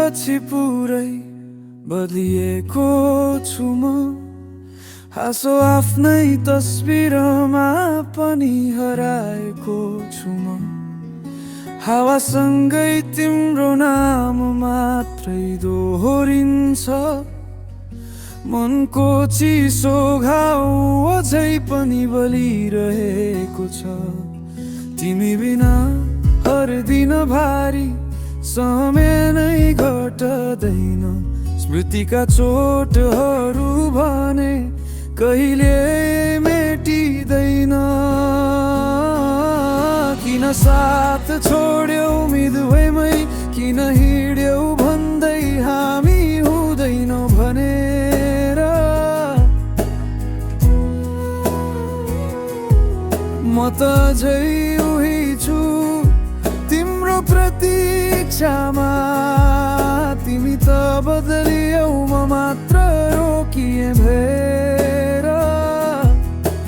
पछि पुरै बदलिएको छु म। हाँसो आफ्नै तस्बिरमा पनि हराएको छु म। हावासँगै तिम्रो नाम मात्रै दोहोरिन्छ। मनको चिसो घाउ अझै पनि बलिरहेको छ। तिमी बिना हर दिन भारी समय नै घट्दैन। स्मृतिका चोटहरू भने कहिले मेटिँदैन। किन साथ छोड्यौ मिदुवैमै, किन हिँड्यौ भन्दै हामी हुँदैनौँ भनेर। म त अझै उही छु तिम्रो प्रतीक्षामा। तिमी त बदलियौ, म मात्र रोकिए भएर।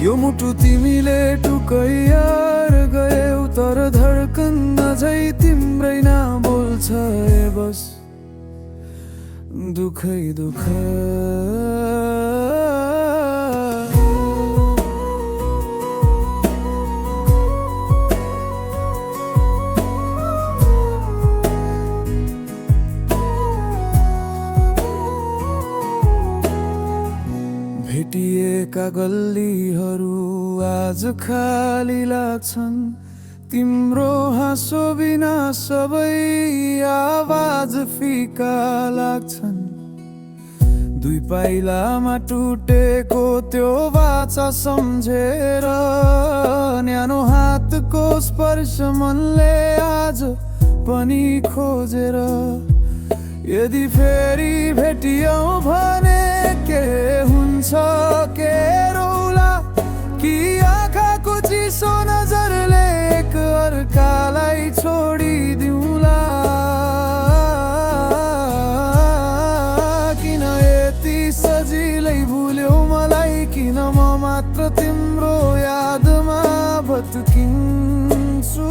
यो मुटु तिमीले टुकैयार गयौ, तर धड्कन अझै तिम्रै नाम बोल्छ। बस दुखै दुख। भेटिएका गल्लीहरू आज खाली लाग्छन्। तिम्रो हाँसो बिना सबै आवाज फिका लाग्छन्। दुई पाइलामा टुटेको त्यो वाचा सम्झेर, न्यानो हातको स्पर्श मनले आज पनि खोजेर। यदि फेरि भेटियौ भने के हुन्छ, के रौला कि आँखाको चिसो नजरले एक अर्कालाई छोडिदिउँला। किन यति सजिलै भुल्यौ मलाई, किन म मात्र तिम्रो यादमा भत्किन्छु।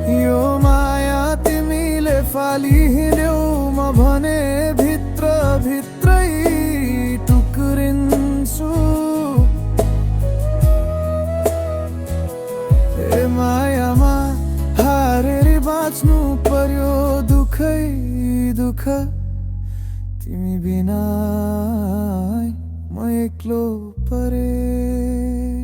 यो माया तिमीले फाली हिँड्यौ, म भने भित्र भित्रै टुक्रिन्छु। ए मायामा हारेर बाँच्नु पर्यो दुखै दुख। तिमी बिना म एक्लो परे।